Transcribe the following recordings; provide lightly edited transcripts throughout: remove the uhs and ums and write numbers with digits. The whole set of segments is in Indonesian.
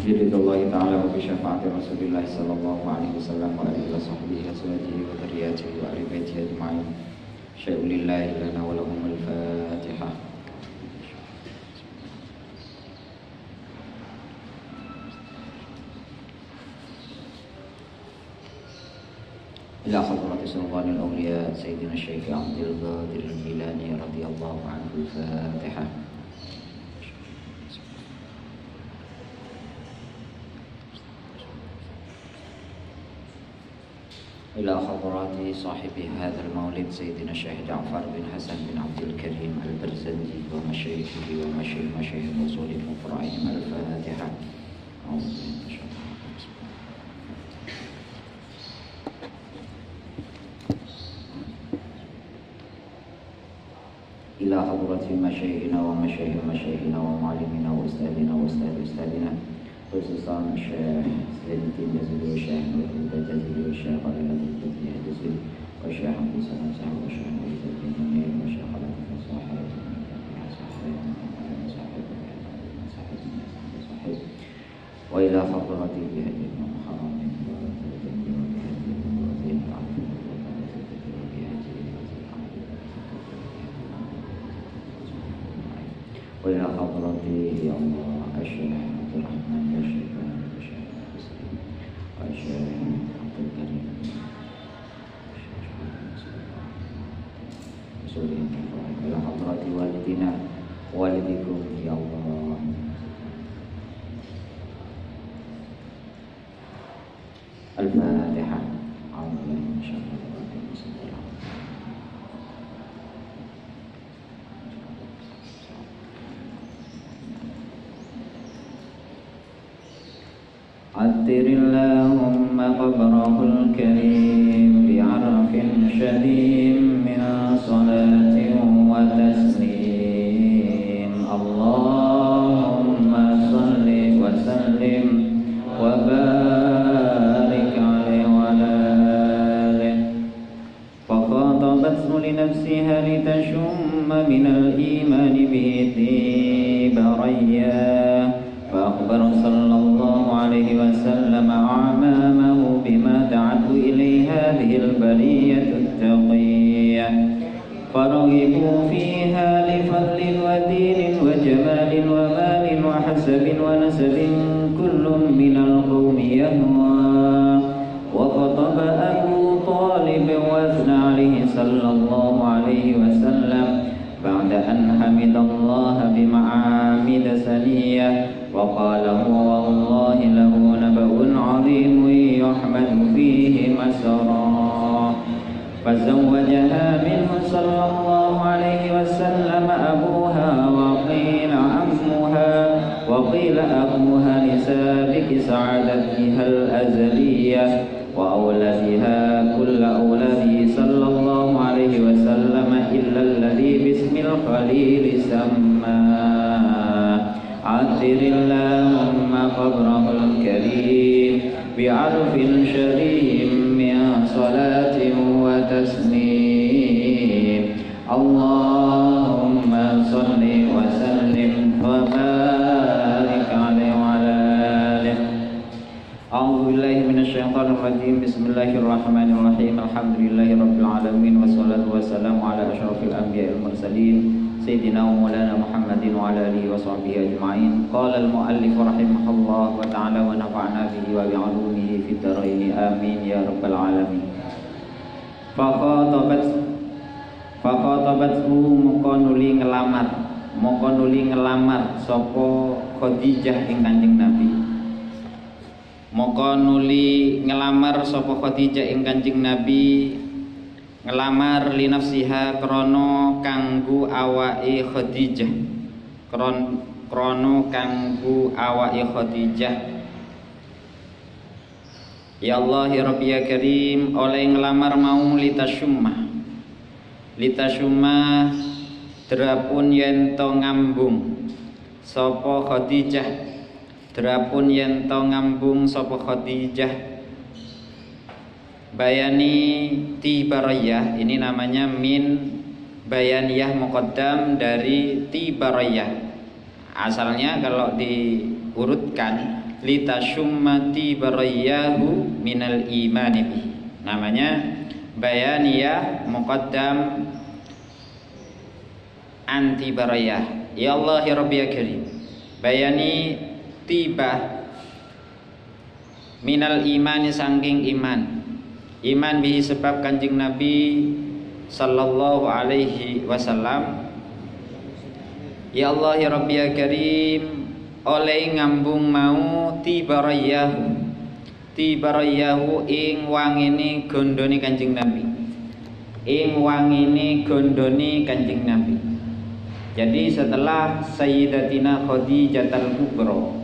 Biridwallahi ta'ala wa bisyafaati Rasulillah sallallahu alaihi wasallam wa alihi wa sahbihi azwajihi wa dzurriyyatihi wa ahli baitihi ajma'in. Syai'ulillahi lana wa lahumul Fatihah. Ila hadrati sultanil awliya Sayyidina Syekh Abdul Qadir Al-Jilani radhiyallahu anhu. Fatihah. إلى حضرات صاحب هذا المولد سيدنا الشيخ جعفر بن حسن بن عبد الكريم البرزنجي ومشايخه ومشايخ أصول وفرعهم الفاتحة. أعوذ بالله من الشيطان الرجيم. إلى حضرة مشايخنا ومشايخ مشايخنا ومعلمنا وأستاذنا وأستاذ أستاذنا خصوصا الشيخ سيد الدين الجزيري والشيخ محمود الجزيري والشيخ خالد الجزيري الجزيري والشيخ عبد السلام سعد والشيخ عبد الدين المنير والشيخ خالد صاحب وإلى حضرة بهدي المحرم وإلى حضرته يا الله الشيخ عبد الرحمن يا شيخ الشيخ المسلم والشيخ عبد الكريم إلى حضرة والدنا والدكم يا الله. الفاتحة. أعوذ بالله من الشيطان الرجيم. بسم الله الرحمن عطر اللهم قبره الكريم بعرف شديد من صلاة وتسليم. اللهم صل وسلم وبارك عليه وعلى آله. فخاطبته لنفسها لتشم من الإيمان به طيب رياه، فأخبر صلى الله عليه وسلم أعمامه بما دعته إليه هذه البرية التقية، فرغبوا فيها لفضل ودين وجمال ومال وحسب ونسب كل من القوم يهوى. وخطب أبو طالب وأثنى عليه صلى الله عليه وسلم بعد أن حمد الله بمعامد سنية، وقال هو والله له نبأ عظيم يحمد فيه مسرا. فزوجها منه صلى الله عليه وسلم أبوها وقيل عمها وقيل أخوها لسابق سعادتها الأزلية وأولادها كل أولاده صلى الله عليه وسلم إلا الذي باسم الخليل سماه. عطر اللهم قبره الكريم بعرف شديد من صلاة وتسليم. اللهم صل وسلم وبارك عليه وعلى آله. أعوذ بالله من الشيطان الرجيم. بسم الله الرحمن الرحيم. الحمد لله رب العالمين والصلاة والسلام على أشرف الأنبياء المرسلين سيدنا ومولانا محمد وعلى آله وصحبه أجمعين. قال المؤلف رحمه الله وتعالى ونفعنا به وبعلومه في الدارين آمين يا رب العالمين. Fakhotobathu moko nuli ngelamar sapa Khadijah ing Kanjeng Nabi. Moko nuli ngelamar sapa Khadijah ing Kanjeng Nabi, ngelamar li nafsiha krana kanggo awake Khadijah, krana kanggo awake Khadijah. Ya Allah ya Rabbi ya Karim, oleh ngelamar mau litasyumma drapun yen to ngambung sapa Khadijah, drapun yen to ngambung sapa Khadijah. Bayani tibarayah, ini namanya min bayaniyah muqaddam dari tibarayah. Asalnya kalau diurutkan litasyumma tibarayahu minal imani bih, namanya bayaniyah muqaddam anti barayah. Ya Allah ya Rabbi ya Karim, bayani tiba minal imani sangking iman bihi sebab Kanjeng Nabi sallallahu alaihi wasallam. Ya Allah ya Rabbi ya Karim, oleh ngambung mau tibarayahu tibarayahu ing wangine gondone Kanjeng Nabi. Ing wangine gondone Kanjeng Nabi. Jadi setelah Sayyidatina Khadijatul Kubra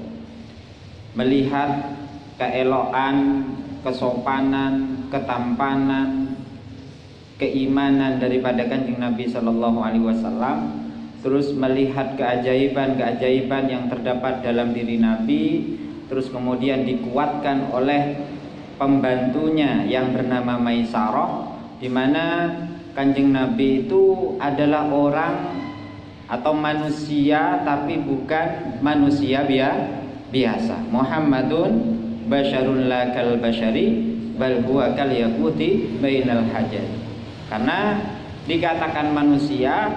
melihat keelokan, kesopanan, ketampanan, keimanan daripada Kanjeng Nabi sallallahu alaihi wasallam, terus melihat keajaiban-keajaiban yang terdapat dalam diri Nabi, terus kemudian dikuatkan oleh pembantunya yang bernama Maisarah, di mana Kanjeng Nabi itu adalah orang atau manusia tapi bukan manusia biasa. Muhammadun basyarun la kal basyari bal huwa kal yaquti bainal hajar. Karena dikatakan manusia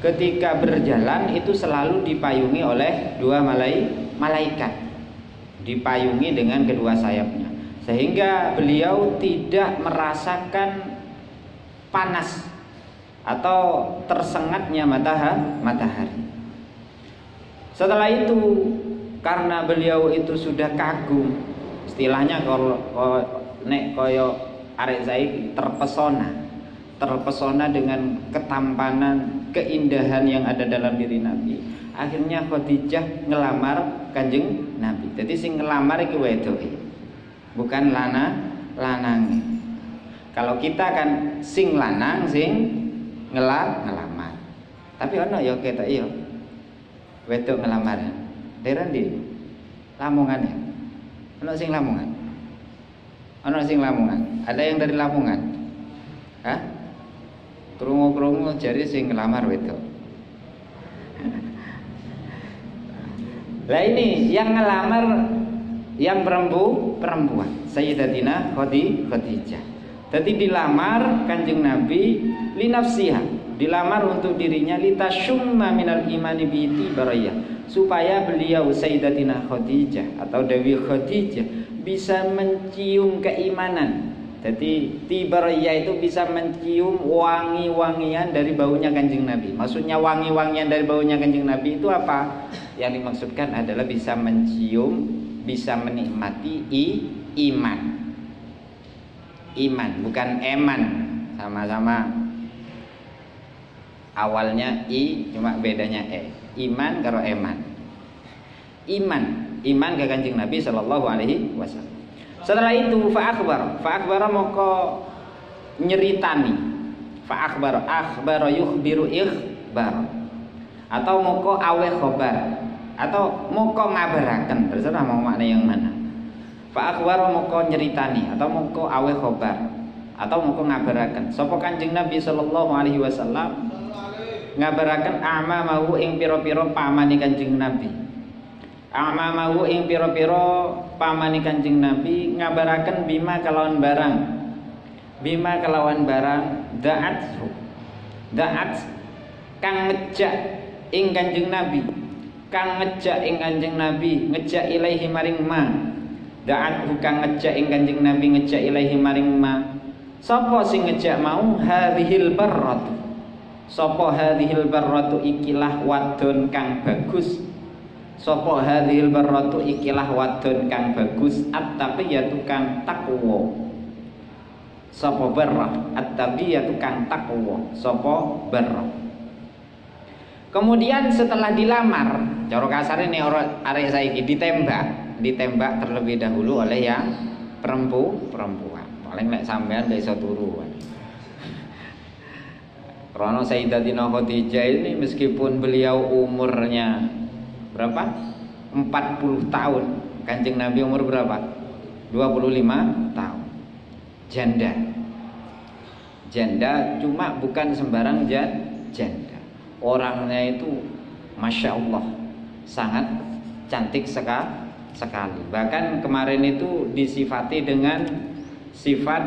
ketika berjalan itu selalu dipayungi oleh dua malaikat, dipayungi dengan kedua sayapnya, sehingga beliau tidak merasakan panas atau tersengatnya matahari. Setelah itu, karena beliau itu sudah kagum, istilahnya kalau nek koyo arek saiki terpesona dengan ketampanan, keindahan yang ada dalam diri Nabi. Akhirnya Khadijah ngelamar Kanjeng Nabi. Jadi sing ngelamar iki wedoke, bukan lanange. Kalau kita kan sing lanang sing ngelamar. Tapi ono ya ketok ya wedok ngelamar. Daerah ndi? Lamongan ya. Ono sing Lamongan. Ono sing Lamongan. Ada yang dari Lamongan? Hah? Krungu-krungu jari sing ngelamar wedok. Lah ini yang ngelamar yang perempuan Sayyidatina Khadijah. Jadi dilamar Kanjeng Nabi li nafsiha, dilamar untuk dirinya, litasyumma minal imani bi tibarayah, supaya beliau Sayyidatina Khadijah atau Dewi Khadijah bisa mencium keimanan. Jadi tibarayah itu bisa mencium wangi-wangian dari baunya Kanjeng Nabi. Maksudnya wangi-wangian dari baunya Kanjeng Nabi itu apa? Yang dimaksudkan adalah bisa mencium, bisa menikmati iman. Iman bukan eman, sama-sama awalnya i cuma bedanya e. Iman karo eman. Iman ke Kanjeng Nabi sallallahu alaihi wasallam. Setelah itu fa akhbar moko nyeritani. Fa akhbar yukhbiru ikhbar. Atau moko awe khobar, atau moko ngabaraken, terserah mau makna yang mana. Fa akhbar moko nyeritani, atau moko awe khobar, atau moko ngabaraken. Sapa Kanjeng Nabi sallallahu alaihi wasallam ngabaraken amamahu ing pira-pira pamane Kanjeng Nabi. Amamahu ing pira-pira pamane Kanjeng Nabi ngabaraken bima kelawan barang. Bima kelawan barang da'at kang ngejak ing Kanjeng Nabi. Kang ngejak ing Kanjeng Nabi, ngejak ilaihi maring ma. Da'at kang ngejak ing Kanjeng Nabi, ngejak ilaihi maring ma. Sapa sing ngejak mau? Hadhil barratu. Sapa hadhil barratu ikilah wadon kang bagus. Sapa hadhil barratu ikilah wadon kang bagus, at-taqiyatu kang takwa. Sapa barrah, at-taqiyatu kang takwa. Sapa barrah. Kemudian setelah dilamar, cara kasar ini arek saiki ditembak terlebih dahulu oleh yang perempuan. Paling nek sampean gak iso turu. Karena Sayyidatina Khadijah ini meskipun beliau umurnya berapa? 40 tahun. Kanjeng Nabi umur berapa? 25 tahun. Janda cuma bukan sembarang janda. Orangnya itu Masya Allah sangat cantik sekali. Bahkan kemarin itu disifati dengan sifat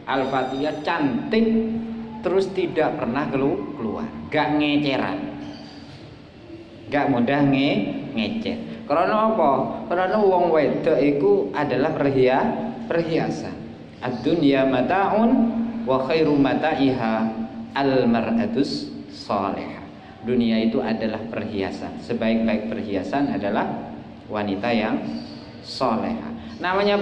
Al-Fatihah cantik, terus tidak pernah keluar, gak ngeceran, gak mudah ngecer. Karena apa? Karena wong wedok itu adalah perhiasan. Ad-dunya mata'un wa khairu mata'iha al-mar'atus salihah. Dunia itu adalah perhiasan. Sebaik-baik perhiasan adalah wanita yang soleha. Namanya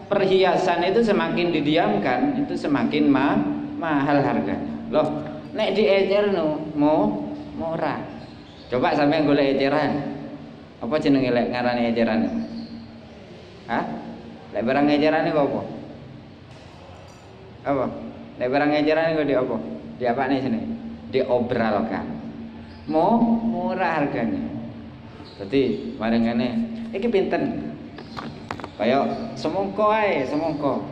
perhiasan itu semakin didiamkan itu semakin mahal harganya. Loh, nek diecer mau murah. Coba sampai golek eceran. Apa jenenge lek ngarani eceran? Hah? Lek barang eceran iku apa? Apa? Lek barang eceran iku di apa? Di apa nih sini? Diobralkan. Mau murah harganya. Jadi marengane iki pinten? Kayak semongko ae, semongko.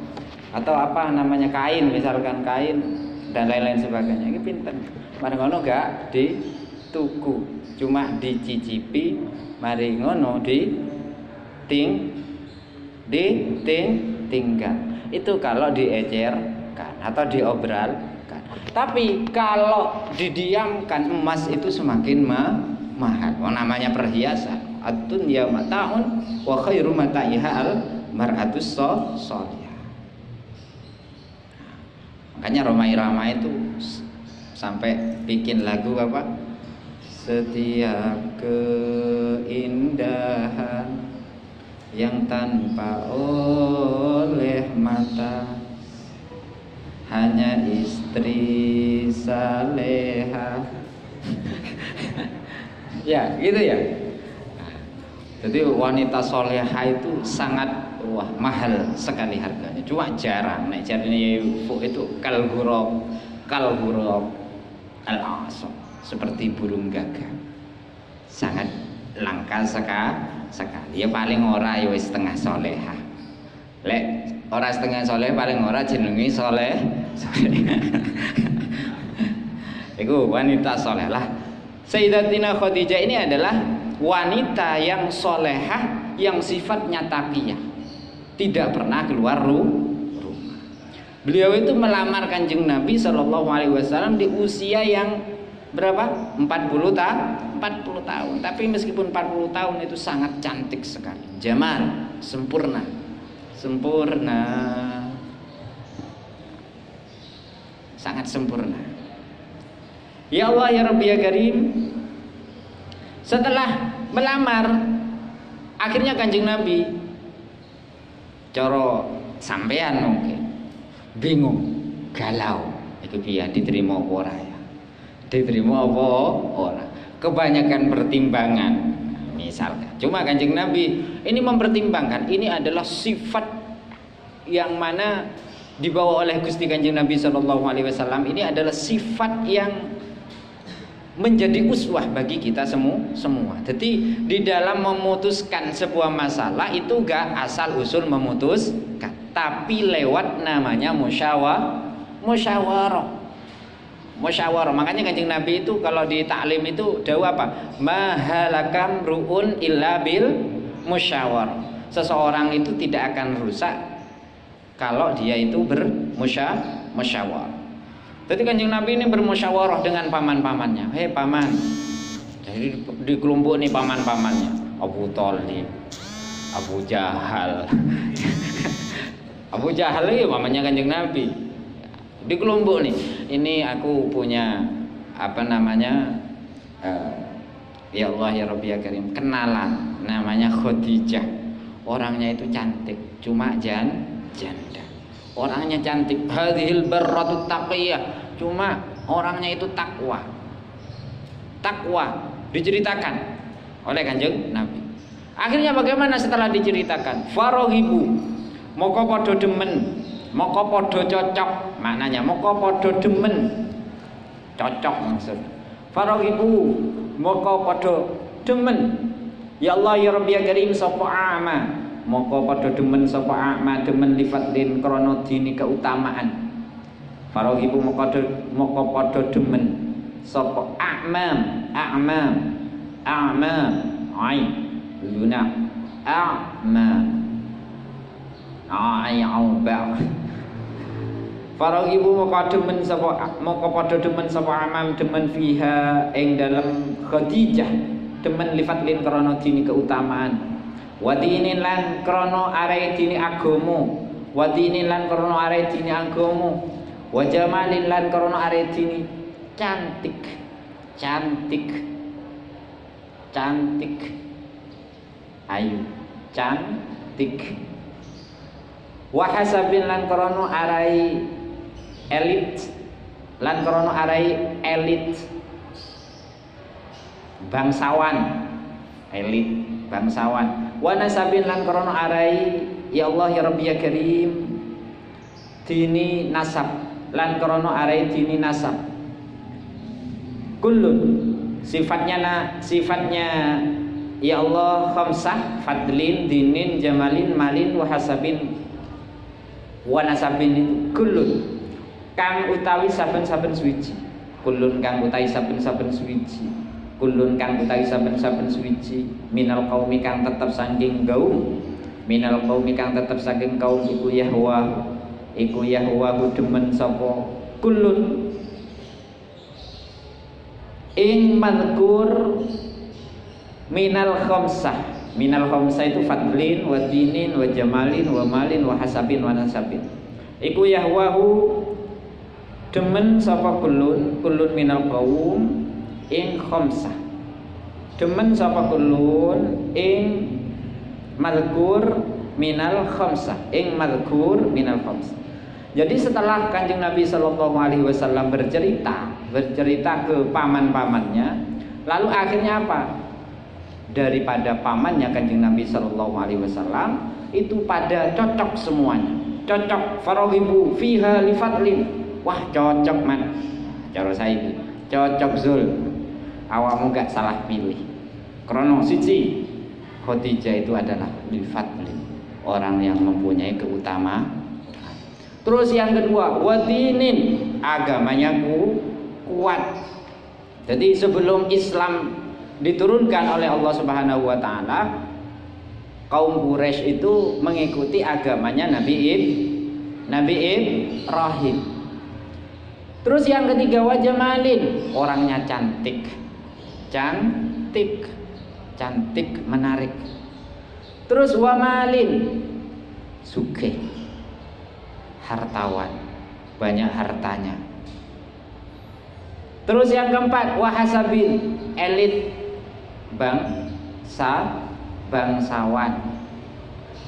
Atau apa namanya kain, misalkan kain dan lain-lain sebagainya. Iki pinten? Mareng ngono gak dituku, cuma dicicipi, mari ngono tinggal. Itu kalau diecerkan atau diobralkan. Tapi kalau didiamkan emas itu semakin mahal. Namanya perhiasan. Ad-dunya mata'un wa khairu mata'iha al-mar'atus sholihah. Makanya Rhoma Irama itu sampai bikin lagu apa? Setiap keindahan yang tanpa oleh mata hanya istri saleha. Ya, gitu ya. Jadi wanita soleha itu sangat mahal sekali harganya. Cuma jarang. Nek jarine itu kalgurab al-asam, seperti burung gagak. Sangat langka sekali. Ya paling ora ya wis setengah soleha. Lek ora setengah soleh paling ora jenenge soleh. Iku wanita soleh lah. Sayyidatina Khadijah ini adalah wanita yang solehah yang sifatnya taqiyah, tidak pernah keluar rumah. Beliau itu melamar Kanjeng Nabi SAW di usia yang berapa? 40 tahun. Tapi meskipun 40 tahun itu sangat cantik sekali. Jamal, sempurna. Sangat sempurna. Ya Allah ya Rabbi ya Karim. Setelah melamar, akhirnya Kanjeng Nabi coro sampean mungkin bingung, galau. Itu dia diterima apa ora ya? Diterima apa ora? Kebanyakan pertimbangan. Misalkan, cuma Kanjeng Nabi ini mempertimbangkan, ini adalah sifat yang mana dibawa oleh Gusti Kanjeng Nabi SAW. Ini adalah sifat yang menjadi uswah bagi kita semua. Jadi di dalam memutuskan sebuah masalah itu gak asal usul memutuskan, tapi lewat namanya musyawarah. Makanya Kanjeng Nabi itu kalau di taklim itu dawuh apa? Mahalakam ru'un illa bil musyawarah. Seseorang itu tidak akan rusak kalau dia itu bermusyawarah. Jadi Kanjeng Nabi ini bermusyawarah dengan paman-pamannya. Hei paman, jadi di kelompok ini paman-pamannya Abu Thalib, Abu Jahal. Abu Jahal itu pamannya Kanjeng Nabi. Di kelompok nih, ini aku punya apa namanya? Ya Allah ya Rabbi ya Karim, kenalan namanya Khadijah. Orangnya itu cantik, cuma janda. Orangnya cantik, hadhil barratut taqiyah, cuma orangnya itu takwa diceritakan oleh Kanjeng Nabi. Akhirnya bagaimana setelah diceritakan? Farohibu, moko podo demen, moko podo cocok, maknanya moko podo demen, cocok maksud. Farohibu, moko podo demen. Ya Allah ya Rabbi ya Karim sapa ama, moko padha demen sapa ama demen lifatin krana dini keutamaan. Farohibu moko padha demen sapa a'mam ai luna a'mam ai auba. Farohibu moko padha demen sapa amam demen fiha ing dalem Khadijah, demen lifatin krana dini keutamaan. Wadinin lan krono are dini agomo, wadinin lan krono are dini agomo, wajamalin lan krono are dini cantik. ayu, cantik. Wa hasabin lan krana arai elit, lan krana arai elit bangsawan, elit bangsawan. Wa nasabin lan krana arai ya Allah ya Rabbi ya Karim dini nasab, lan krana arai dini nasab. Kullun sifatnya ya Allah khamsah, fadlin, dinin, jamalin, malin, wa hasabin wa nasabin. Kullun kang utawi saben-saben suwiji, kullun kang utawi saben-saben suwiji, kullun kang utawi saben-saben suwiji minal qaumi kang tetep saking kaum, minal qaumi kang tetep saking kaum iku yahwa demen sapa kullun ing madkur minal khamsah. Minal khamsah itu fadlin wa dinin wa jamalin wa malin wa hasabin wa nasabin. Iku yahwahu demen sapa kullun minal qaum ing khamsah, demen sapa kullun ing madkur minal khamsah, ing madkur minal khamsah. Jadi setelah Kanjeng Nabi Shallallahu Alaihi Wasallam bercerita ke paman-pamannya, lalu akhirnya apa? Daripada pamannya Kanjeng Nabi Shallallahu Alaihi Wasallam itu pada cocok semuanya, cocok. Farahibu fiha li fadlin, wah cocok man, cara saya cocok Zul, awakmu gak salah pilih. Krono siji, Khadijah itu adalah li fadlin, orang yang mempunyai keutamaan. Terus yang kedua, wadinin, agamanya kuat. Jadi sebelum Islam diturunkan oleh Allah Subhanahu wa taala, kaum Quraisy itu mengikuti agamanya Nabi Ibrahim. Terus yang ketiga, wajamalin, orangnya cantik, menarik. Terus wamalin, sugih, hartawan, banyak hartanya. Terus yang keempat, wahasabin, elit, bangsawan.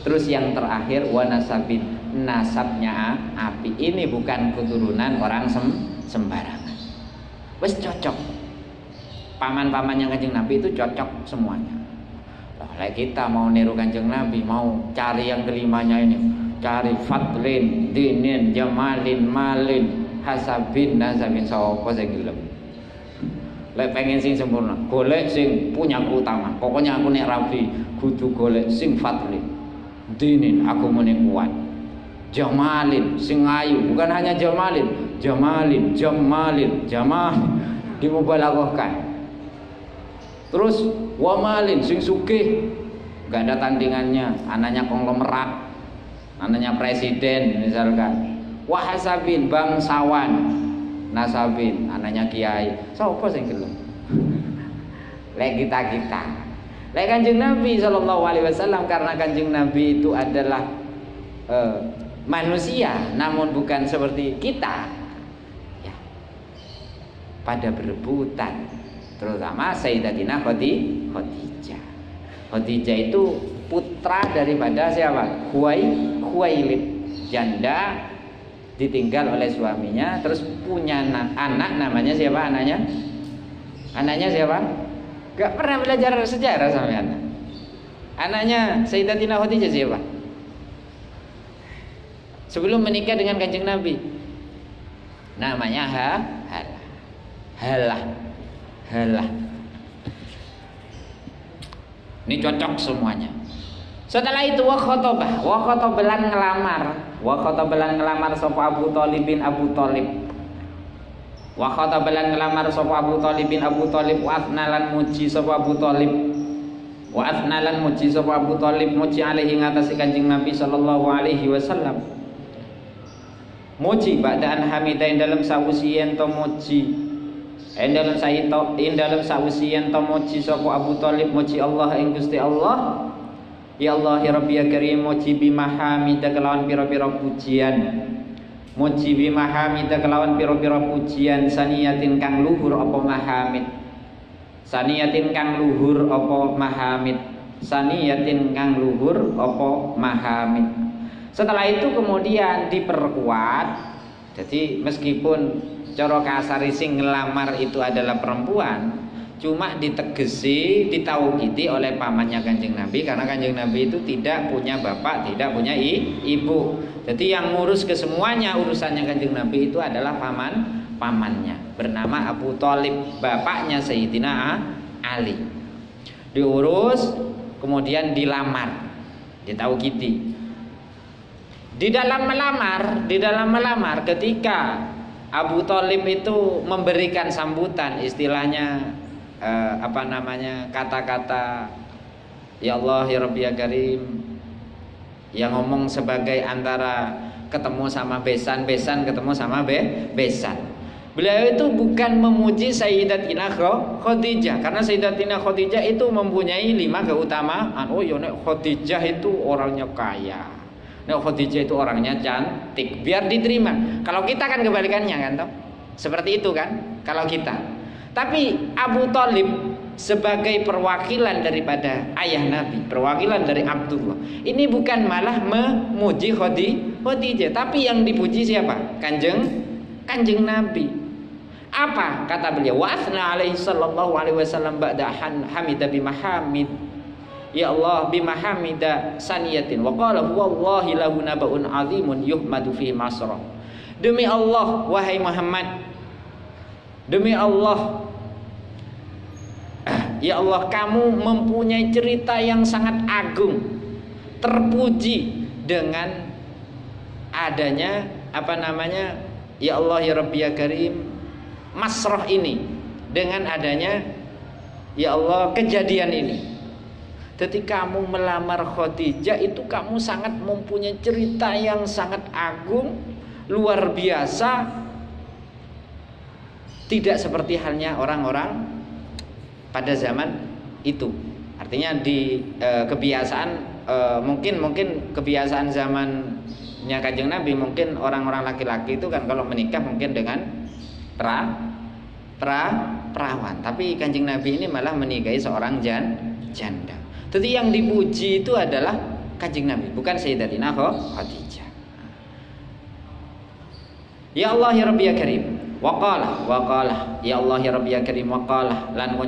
Terus yang terakhir, wanasabin, nasabnya api. Ini bukan keturunan orang sembarangan. Wes cocok. Paman-pamannya Kanjeng Nabi itu cocok semuanya. Loh, kita mau niru Kanjeng Nabi, mau cari yang kelimanya ini, cari fadlin, dinin, jamalin, malin, hasabin, nasabin, sapa sing gelem. Lek pengen sing sempurna, golek sing punya keutamaan. Pokoknya aku nek rabi kudu golek sing fadlin, dinin, aku muni kuat, jamalin, sing ayu, bukan hanya jamalin, jamal dimubalaghahkan. Terus wamalin, sing sugih, gak ada tandingannya, anaknya konglomerat, anaknya presiden misalkan. Wahasabin, bangsawan, nasabin, anaknya kiai. Sapa sing gelem? Lek kita. Lek Kanjeng Nabi Sallallahu Alaihi Wasallam, karena Kanjeng Nabi itu adalah manusia, namun bukan seperti kita. Ya. Pada berebutan, terutama Sayyidatina Khadijah. Khadijah itu putra daripada siapa? Khuwailid, janda, ditinggal oleh suaminya, terus punya anak, namanya siapa anaknya? Anaknya siapa? Gak pernah belajar sejarah sama anak. Anaknya Sayyidatina Khadijah siapa? Sebelum menikah dengan Kanjeng Nabi, namanya Halah. Ini cocok semuanya. Setelah itu wa khotobelan ngelamar sapa Abu Thalib bin Abu Thalib. Wa khotobelan ngelamar sapa Abu Thalib bin Abu Thalib, wa athnalan muji sapa Abu Thalib. Wa athnalan muji sapa Abu Thalib, muji alaihi ngatasi Kanjeng Nabi sallallahu alaihi wasallam. Muji ba'daan hamidain dalam sawusi yen to muji. Dalam sawusi yen to muji sapa Abu Thalib, muji Allah ing Gusti Allah. Ya Allah ya Rabbi ya Karim, muji bimahamida kelawan pira-pira pujian. Muji bimahamida kelawan pira-pira pujian, saniyatin kang luhur apa mahamid. Saniyatin kang luhur apa mahamid. saniyatin kang luhur apa mahamid. Setelah itu kemudian diperkuat. Jadi meskipun cara kasari sing ngelamar itu adalah perempuan, cuma ditegesi, ditauhidi oleh pamannya Kanjeng Nabi, karena Kanjeng Nabi itu tidak punya bapak, tidak punya ibu. Jadi yang ngurus kesemuanya urusannya Kanjeng Nabi itu adalah pamannya, bernama Abu Thalib, bapaknya Sayyidina Ali. Diurus, kemudian dilamar, ditauhidi. Di dalam melamar ketika Abu Thalib itu memberikan sambutan, istilahnya kata-kata ya Allah ya Rabbi ya Karim, yang ngomong sebagai antara ketemu sama besan ketemu sama besan. Beliau itu bukan memuji Sayyidatina Khadijah, karena Sayyidatina Khadijah itu mempunyai 5 keutamaan. Oh ya, Khadijah itu orangnya kaya, Khadijah itu orangnya cantik, biar diterima. Kalau kita kan kebalikannya kan toh? Seperti itu kan kalau kita. Tapi Abu Thalib sebagai perwakilan daripada ayah Nabi, perwakilan dari Abdullah, ini bukan malah memuji Khadijah, tapi yang dipuji siapa? Kanjeng Nabi. Apa kata beliau? Wa asna alaihi sallallahu alaihi wasallam ba'da hamida bimahamid. Ya Allah bimahamida saniyatin wa qala wallahi lahu nabaun azimun yuhmadu fi masra. Demi Allah wahai Muhammad, demi Allah, ya Allah, kamu mempunyai cerita yang sangat agung, terpuji dengan adanya ya Allah ya Rabbi ya Karim, masrah ini, dengan adanya ya Allah kejadian ini. Jadi kamu melamar Khadijah itu kamu sangat mempunyai cerita yang sangat agung, luar biasa. Tidak seperti halnya orang-orang pada zaman itu. Artinya di kebiasaan mungkin kebiasaan zamannya Kanjeng Nabi, mungkin orang-orang laki-laki itu kan kalau menikah mungkin dengan perawan. Tapi Kanjeng Nabi ini malah menikahi seorang janda. Jadi yang dipuji itu adalah Kanjeng Nabi, bukan Sayyidatina Khadijah. Ya Allah ya Rabbi ya Karim, waqala ya Allah ya Rabbi ya Karim, waqala lan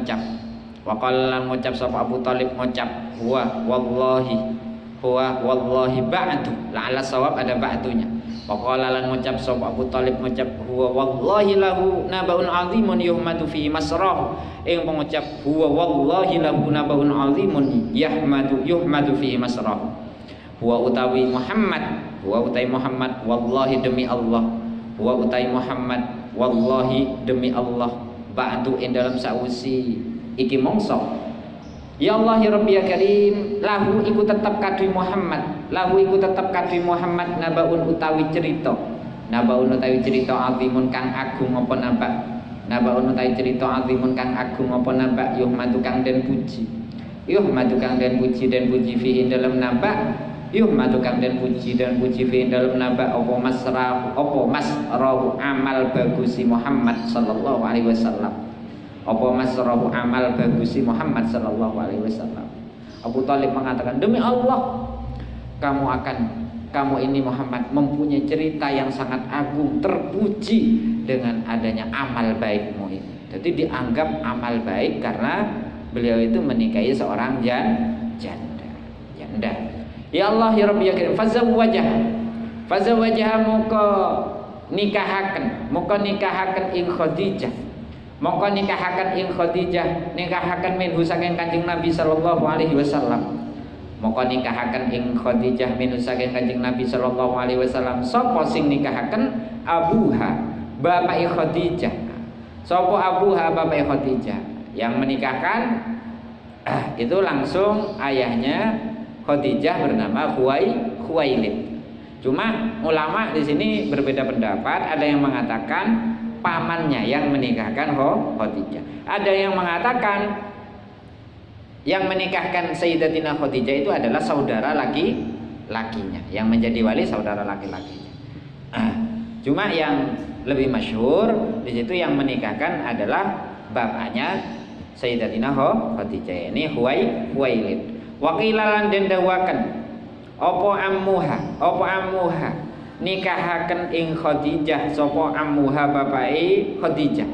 ngucap sapa Abu Thalib, ngucap huwa wallahi ba'du, la'alla sawab ada ba'dunya. Waqala lan ngucap sapa Abu Thalib, ngucap huwa wallahi lahu nabaun azimun yuhmadu fi masrah. Ing pengucap huwa wallahi lahu nabaun azimun yuhmadu fi masrah. Huwa utawi Muhammad wallahi demi Allah, huwa utawi Muhammad wallahi demi Allah, ba'du ing dalam sausi iki mongso. Ya Allah ya Rabbi ya Karim, lahu iku tetap kadui Muhammad, nabaun utawi cerita azimun kang agung apa nabak, nabaun utawi cerita azimun kang agung apa nabak, yuhmadu kang den puji dan puji fi dalam nabak, yuhmadu kang den puji fi dalam nabak apa masrahu amal bagusi Muhammad sallallahu alaihi wasallam. Apa masrahu amal bagusi Muhammad sallallahu alaihi wasallam. Abu Thalib mengatakan, demi Allah, kamu ini Muhammad mempunyai cerita yang sangat agung, terpuji dengan adanya amal baikmu ini. Jadi dianggap amal baik karena beliau itu menikahi seorang janda. Ya Allah ya Rabbi ya Karim, fazawwajah muka nikahaken ing Khadijah. Mongko nikahaken ing Khadijah, nikahaken minhu saking Kanjeng Nabi sallallahu alaihi wasallam. Mongko nikahaken ing Khadijah minhu saking Kanjeng Nabi sallallahu alaihi wasallam. Sapa sing nikahaken? Abuha, bapake Khadijah. Sapa abuha, bapake Khadijah? Yang menikahkan itu langsung ayahnya Khadijah bernama Khuwailid. Cuma ulama di sini berbeda pendapat, ada yang mengatakan pamannya yang menikahkan Khadijah. Ada yang mengatakan yang menikahkan Sayyidatina Khadijah itu adalah saudara laki-lakinya, yang menjadi wali saudara laki-lakinya. Cuma yang lebih masyhur di situ yang menikahkan adalah bapaknya Sayyidatina Khadijah, ini Khuwailid. Wakilalan den dawaken apa ammuha nikahaken ing Khadijah sapa ammuha bapake Khadijah.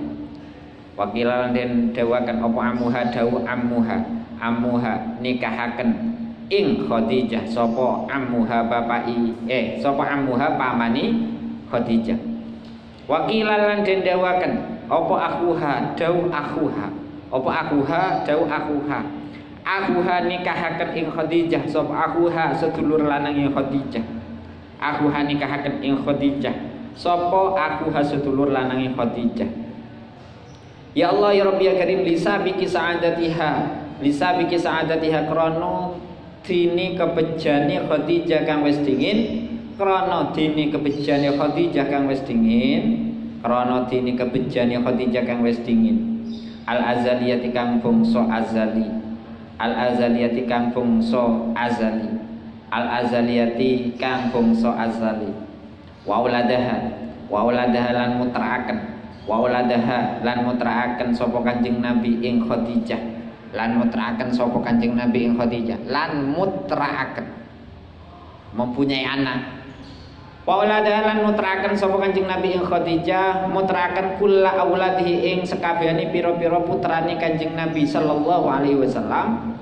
Wakilalan den dawaken apa ammuha dawuh ammuha nikahaken ing Khadijah sapa ammuha bapake sapa ammuha pamani Khadijah. Wakilalan den dawaken apa akhuha dawuh akhuha Akuha nikahaken ing Khadijah sapa akuha sedulur lanang ing Khadijah. Akuha nikahaken ing Khadijah sapa akuha sedulur lanang ing Khadijah. Ya Allah ya Rabbi ya Karim lisabiki sa'adatiha krana dini kebejane Khadijah kang wis dingin krana dini kebejane Khadijah kang wis dingin al azaliyati kang bangsa azali al-azaliyati kang bangsa azali wa uladaha lan mutraaken sapa Kanjeng Nabi ing Khadijah mempunyai anak. Wa uladaha lan mutraaken sapa Kanjeng Nabi ing Khadijah mutraaken kulla auladihi ing sekabehane pira-pira putrane Kanjeng Nabi sallallahu alaihi wasallam.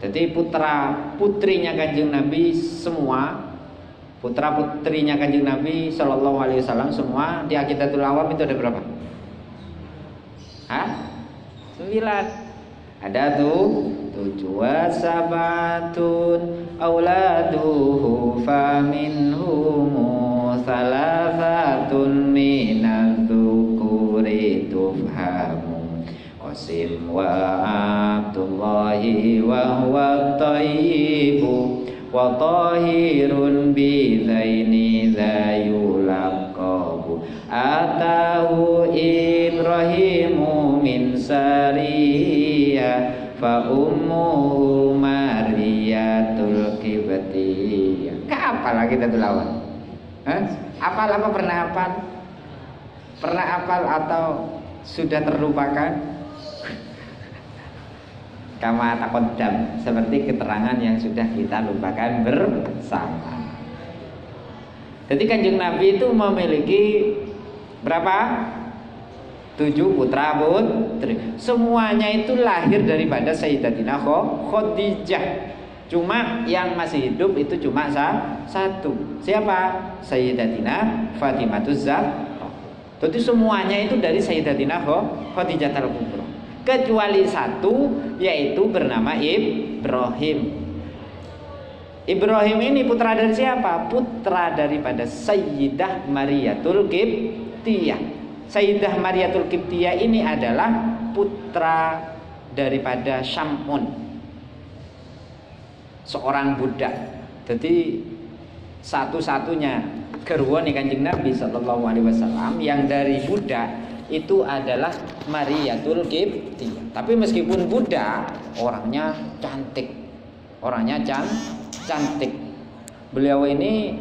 Jadi putra putrinya Kanjeng Nabi semua, putra putrinya Kanjeng Nabi sallallahu alaihi wasallam semua di Aqidatul Awam itu ada berapa? 9. Ada tuh 7 wasabatun auladuhu faminhum salafatun minadz-dzukuri tufhamu Qasim wa Abdullahi wa huwa thayyibu wa tahirun bizaini zayulaqabu atahu Ibrahimu min Sariyah fa ummuhu Mariyatul Qibtiyah. Hafal lagi kita lawan. Hafal apa pernah hafal? Pernah hafal atau sudah terlupakan? Kama taqaddam, seperti keterangan yang sudah kita lupakan bersama. Jadi Kanjeng Nabi itu memiliki berapa? 7 putra putri. Semuanya itu lahir daripada Sayyidatina Khadijah. Cuma yang masih hidup itu cuma satu. Siapa? Sayyidatina Fatimahuz Zahra. Jadi semuanya itu dari Sayyidatina Khadijah al-Kubra. Kecuali satu, yaitu bernama Ibrahim. Ibrahim ini putra dari siapa? Putra daripada Sayyidah Mariyatul Qibtiyah. Sayyidah Mariyatul Qibtiyah ini adalah putra daripada Syamun, seorang budak. Jadi satu-satunya garwa nih Kanjeng Nabi sallallahu alaihi wasallam yang dari budak itu adalah Mariyatul Qibtiyah. Tapi meskipun budak, orangnya cantik. Cantik. Beliau ini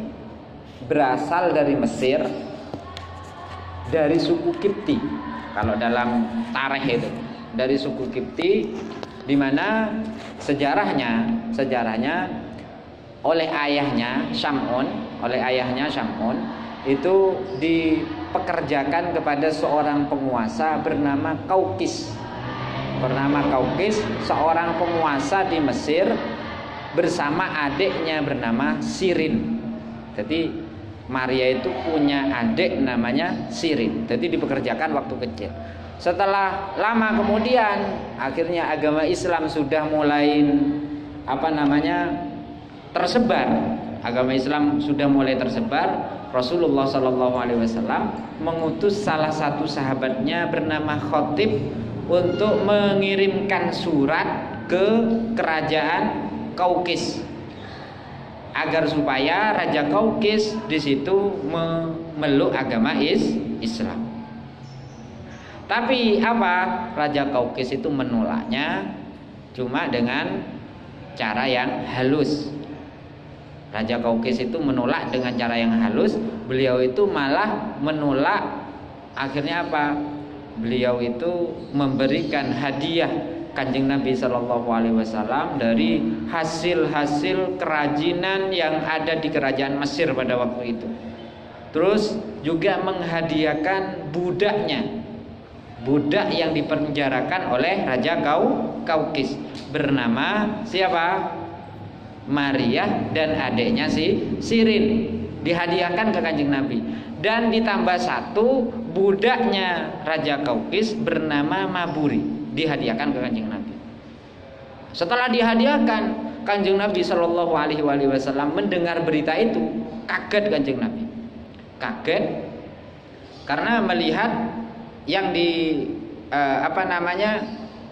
berasal dari Mesir, dari suku Qibti. Kalau dalam tarikh itu dari suku Qibti, di mana sejarahnya oleh ayahnya Syamun itu dipekerjakan kepada seorang penguasa bernama Kaukis, seorang penguasa di Mesir bersama adiknya bernama Sirin. Jadi Maria itu punya adik namanya Sirin. Jadi dipekerjakan waktu kecil. Setelah lama kemudian akhirnya agama Islam sudah mulai tersebar. Agama Islam sudah mulai tersebar. Rasulullah Shallallahu Alaihi Wasallam mengutus salah satu sahabatnya bernama Khatib untuk mengirimkan surat ke kerajaan Kaukis agar supaya Raja Kaukis di situ memeluk agama Islam. Tapi Raja Kaukis itu menolaknya cuma dengan cara yang halus. Raja Kaukis itu menolak dengan cara yang halus. Beliau itu malah menolak. Akhirnya Beliau itu memberikan hadiah Kanjeng Nabi Shallallahu Alaihi Wasallam dari hasil-hasil kerajinan yang ada di kerajaan Mesir pada waktu itu. Terus juga menghadiahkan budaknya, budak yang dipenjarakan oleh Raja Kaukis bernama siapa? Maria dan adiknya si Sirin, dihadiahkan ke Kanjeng Nabi. Dan ditambah satu, budaknya Raja Kaukis bernama Maburi, dihadiahkan ke Kanjeng Nabi. Setelah dihadiahkan, Kanjeng Nabi Shallallahu Alaihi Wasallam mendengar berita itu, kaget Kanjeng Nabi, kaget karena melihat yang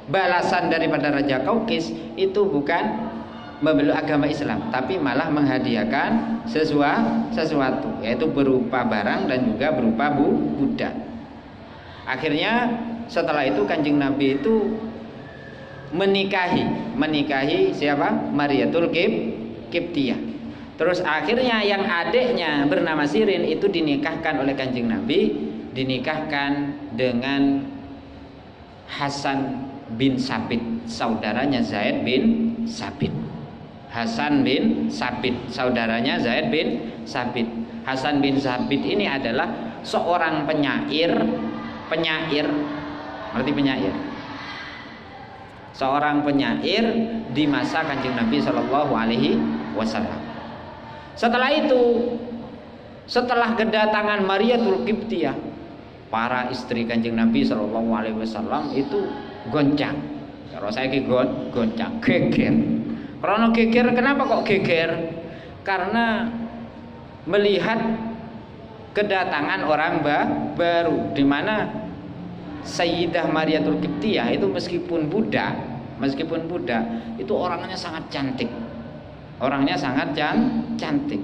balasan daripada Raja Kaukis itu bukan memeluk agama Islam, tapi malah menghadiahkan sesuatu, yaitu berupa barang dan juga berupa budak. Akhirnya setelah itu Kanjeng Nabi itu menikahi siapa? Mariatul Qibtiyah. Terus akhirnya yang adiknya bernama Sirin itu dinikahkan oleh Kanjeng Nabi, dinikahkan dengan Hasan bin Sabit, saudaranya Zaid bin Sabit. Hasan bin Sabit, saudaranya Zaid bin Sabit. Hasan bin Sabit ini adalah seorang penyair, berarti penyair. Seorang penyair di masa Kanjeng Nabi Shallallahu Alaihi Wasallam. Setelah itu, setelah kedatangan Mariatul Qibtiyah, para istri Kanjeng Nabi Shallallahu Alaihi Wasallam itu goncang. Kalau saya goncang, geger. Karena geger, kenapa kok geger? Karena melihat kedatangan orang baru, di mana Sayyidah Mariatul Qibtiyah itu meskipun budak itu orangnya sangat cantik. Cantik.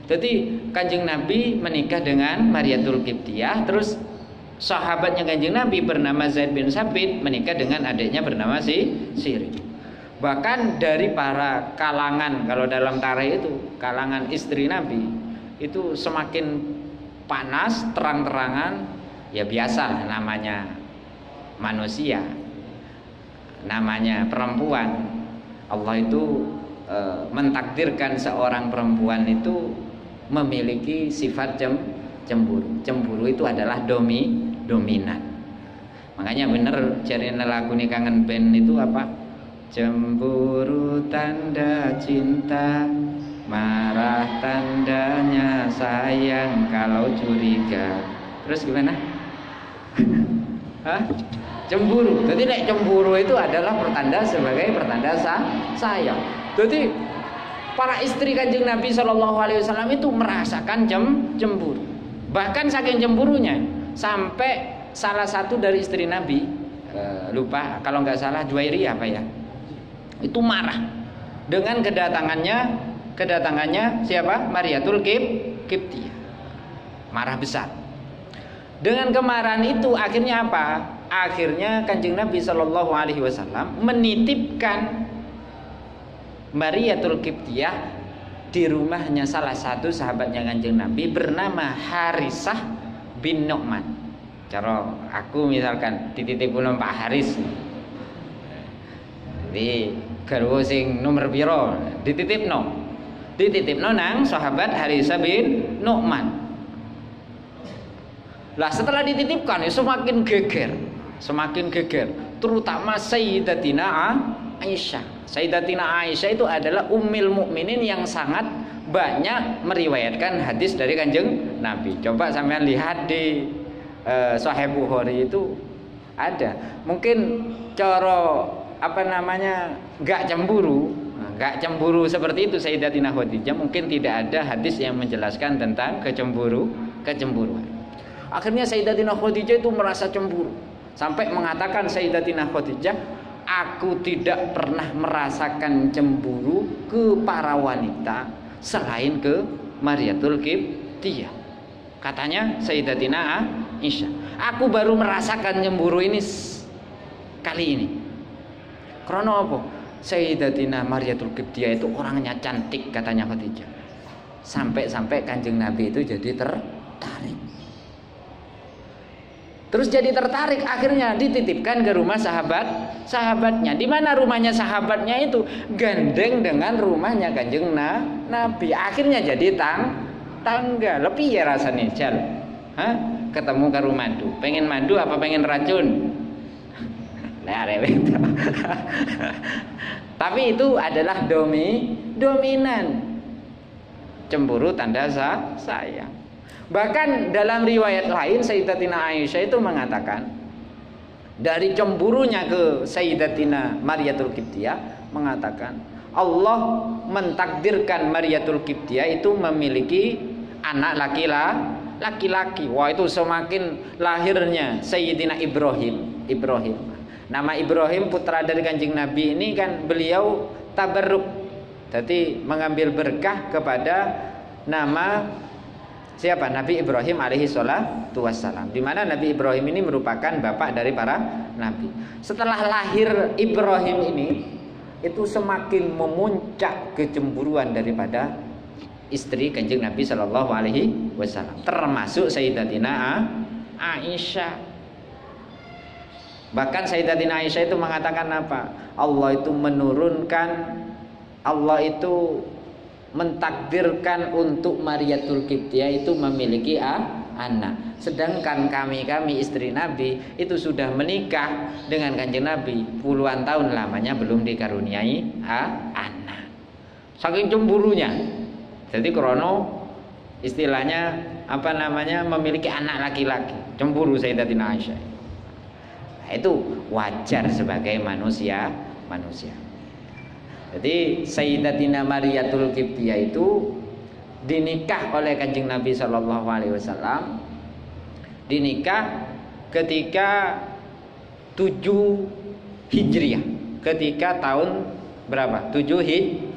Jadi Kanjeng Nabi menikah dengan Mariatul Qibtiyah, terus sahabatnya Kanjeng Nabi bernama Zaid bin Sabit menikah dengan adiknya bernama Sirin. Bahkan dari para kalangan, kalau dalam tarikh itu kalangan istri Nabi itu semakin panas, terang-terangan, ya biasa namanya manusia, namanya perempuan. Allah itu mentakdirkan seorang perempuan itu memiliki sifat cemburu. Cemburu itu adalah dominan. Makanya bener cari lagu nih kangen band itu apa? Cemburu tanda cinta, marah tandanya sayang, kalau curiga. Terus gimana? Hah? Cemburu. Jadi nek cemburu itu adalah pertanda sebagai pertanda sayang. Jadi para istri Kanjeng Nabi Shallallahu Alaihi Wasallam itu merasakan cemburu. Bahkan saking cemburunya sampai salah satu dari istri Nabi, lupa kalau nggak salah Juwairiyah apa ya, itu marah dengan kedatangannya siapa? Mariatul Qibtiyah. Marah besar. Dengan kemarahan itu akhirnya apa? Akhirnya Kanjeng Nabi Shallallahu Alaihi Wasallam menitipkan Mariatul Qibtiyah di rumahnya salah satu sahabatnya Kanjeng Nabi bernama Harisah bin Nu'man. Cara aku misalkan dititip ulun Pak Haris, jadi garwa sing nomor piro dititipno nang sahabat Harisah bin Nu'man. Lah setelah dititipkan ya semakin geger, terutama Sayyidatina Aisyah. Sayyidatina Aisyah itu adalah ummul mukminin yang sangat banyak meriwayatkan hadis dari Kanjeng Nabi. Coba sampean lihat di Sahih Bukhari itu ada. Mungkin cara enggak cemburu seperti itu Sayyidatina Khadijah, mungkin tidak ada hadis yang menjelaskan tentang kecemburuan. Akhirnya Sayyidatina Khadijah itu merasa cemburu sampai mengatakan Sayyidatina Khadijah, aku tidak pernah merasakan cemburu ke para wanita selain ke Mariatul Qibtiyah. Katanya Sayyidatina Aisyah, aku baru merasakan cemburu ini kali ini. Karena apa? Sayyidatina Mariatul Qibtiyah itu orangnya cantik, katanya Khadijah. Sampai-sampai Kanjeng Nabi itu jadi tertarik. Terus jadi tertarik, akhirnya dititipkan ke rumah sahabatnya. Di mana rumahnya sahabatnya itu gandeng dengan rumahnya Kanjeng Nabi. Akhirnya jadi tangga. Lebih ya rasanya jal. Ketemu karo madu. Pengen madu apa pengen racun? Nah, rewet. Tapi itu adalah dominan. Cemburu tanda sayang. Bahkan dalam riwayat lain Sayyidatina Aisyah itu mengatakan dari cemburunya ke Sayyidatina Mariyatul Qibtiyah mengatakan Allah mentakdirkan Mariyatul Qibtiyah itu memiliki anak laki-laki. Wah, itu semakin lahirnya Sayyidina Ibrahim. Nama Ibrahim putra dari Kanjeng Nabi ini kan beliau tabarruk. Jadi mengambil berkah kepada nama siapa? Nabi Ibrahim alaihi salatu wassalam. Di mana Nabi Ibrahim ini merupakan bapak dari para nabi. Setelah lahir Ibrahim ini, itu semakin memuncak kecemburuan daripada istri Kanjeng Nabi sallallahu alaihi wasallam, termasuk Sayyidatina Aisyah. Bahkan Sayyidatina Aisyah itu mengatakan apa? Allah itu mentakdirkan untuk Mariyatul Qibtiyah itu memiliki anak. Sedangkan kami istri Nabi itu sudah menikah dengan Kanjeng Nabi puluhan tahun lamanya belum dikaruniai anak. Saking cemburunya. Jadi krono istilahnya memiliki anak laki-laki. Cemburu Sayyidatina Aisyah. Nah, itu wajar sebagai manusia. Jadi Sayyidatina Mariyatul Qibtiyah itu dinikah oleh Kanjeng Nabi sallallahu alaihi wasallam. Dinikah ketika 7 Hijriah. Ketika tahun berapa? 7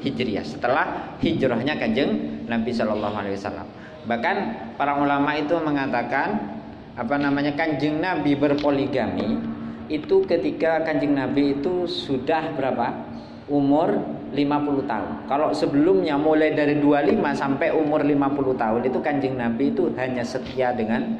Hijriah, setelah hijrahnya Kanjeng Nabi sallallahu alaihi wasallam. Bahkan para ulama itu mengatakan Kanjeng Nabi berpoligami itu ketika Kanjeng Nabi itu sudah berapa? Umur 50 tahun. Kalau sebelumnya mulai dari 25 sampai umur 50 tahun itu Kanjeng Nabi itu hanya setia dengan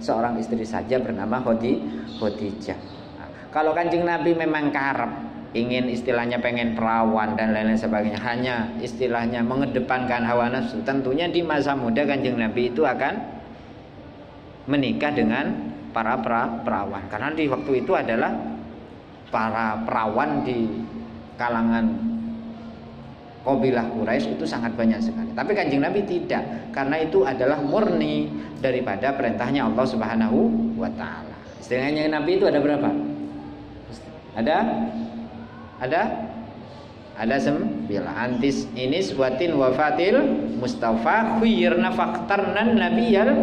seorang istri saja bernama Khadijah. Nah, kalau Kanjeng Nabi memang karep ingin istilahnya pengen perawan dan lain-lain sebagainya, hanya istilahnya mengedepankan hawa nafsu, tentunya di masa muda Kanjeng Nabi itu akan menikah dengan para perawan, karena di waktu itu adalah para perawan di kalangan kabilah Quraisy itu sangat banyak sekali. Tapi Kanjeng Nabi tidak, karena itu adalah murni daripada perintahnya Allah Subhanahu wa taala. Istilahnya Nabi itu ada berapa? Ada 9. Antis inis watin wafatil mustafa khuyirna faktarnan nabiyal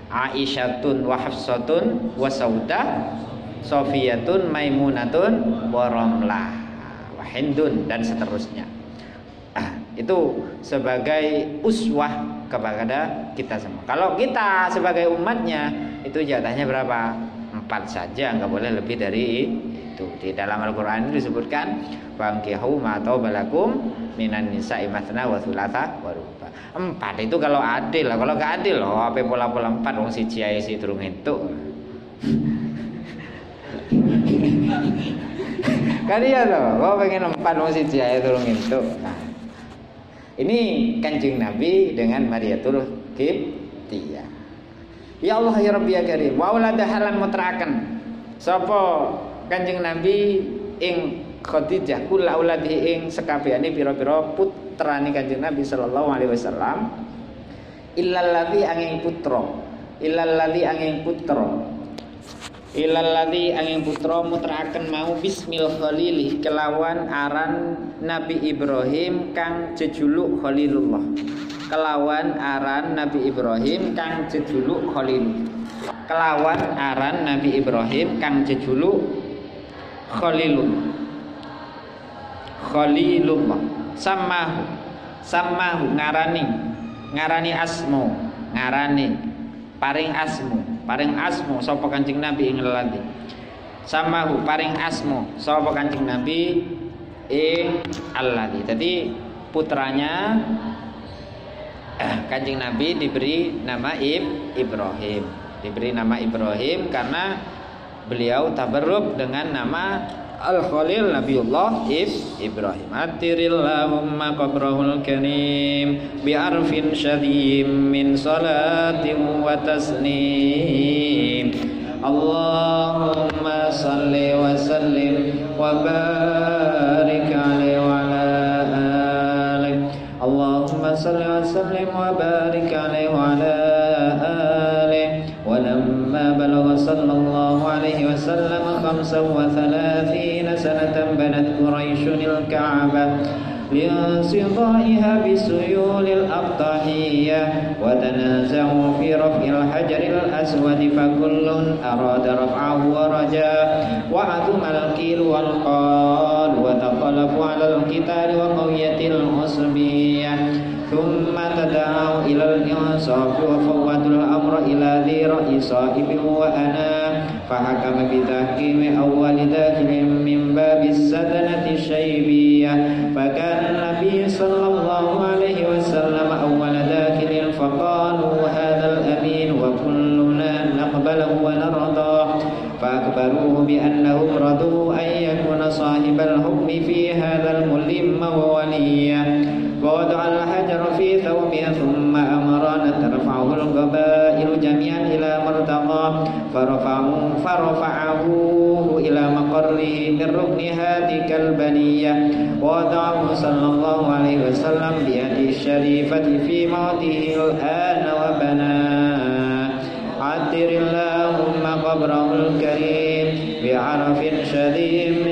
Aisyatun wa Hafsatun wa Saudah, Sofiyatun, Maimunatun, Boromlah, Wahindun, dan seterusnya. Itu sebagai uswah kepada kita semua. Kalau kita sebagai umatnya itu jatahnya berapa? 4 saja, nggak boleh lebih dari itu. Di dalam Al-Quran itu disebutkan Fankihu ma taubalakum minan nisa'i matsna wa thulatha wa ruba. 4 itu kalau adil lah. Kalau gak adil apa pola-pola 4 wong siji ae si durung entuk. Kalian loh, kau pengen 4 wong siji ae durung entuk. Nah, ini Kanjeng Nabi dengan Mariyatul Qibtiyah. Ya Allah ya Rabbi ya Karim, wa ulada halan mutrakan. Sapa Kanjeng Nabi ing Khadijah kula uladi ing sekabehane pira-pira putrane Kanjeng Nabi sallallahu alaihi wasallam, illal ladzi angin putra mutraaken mau bismil khalili kelawan aran Nabi Ibrahim kang jejuluk Khalilullah. Kelawan aran Nabi Ibrahim kang jejuluk Khalil. Kelawan aran Nabi Ibrahim kang jejuluk Khalilullah. Samahu ngarani asmu, paring asmu sapa Kanjeng Nabi ing lelaki. Samahu paring asmu sapa Kanjeng Nabi ing alladzi. Jadi putranya Kanjeng Nabi diberi nama Ibrahim. Diberi nama Ibrahim karena beliau tabarruk dengan nama Al-Khalil Nabiullah Ibrahim. Atirillahumma qabrahul karim bi'arfin syadhim min salatin wa taslim. Allahumma salli wa sallim wa barik alaihi wa ala alihi. Allahumma salli wa sallim wa barik alaihi wa ala alihi. ولما بلغ صلى الله عليه وسلم 35 سنة بنت قريش الكعبة لانصدائها بسيول الأبطحية وتنازعوا في رفع الحجر الأسود فكل أراد رفعه ورجاه وعظم القيل والقال وتخلفوا على القتال وقوية العصبية ثم تدعوا إلى الإنصاف وفوضوا الأمر إلى ذي رأي صاحب وأنا فحكم بتحكيم أول داخل من باب السدنة الشيبية فكان النبي صلى الله عليه وسلم أول داخل فقالوا هذا الأمين وكلنا نقبله ونرضاه فأخبروه بأنهم رضوا أن يكون صاحب الحكم في هذا الملم ووليا ووضع الحجر في ثوبه ثم أمر أن ترفعه القبائل جميعا إلى مرتقاه فرفعه إلى مقره من ركن هاتك البنية ووضعه صلى الله عليه وسلم بيده الشريفة في موته الآن وبناه. عطر اللهم قبره الكريم بعرف شديد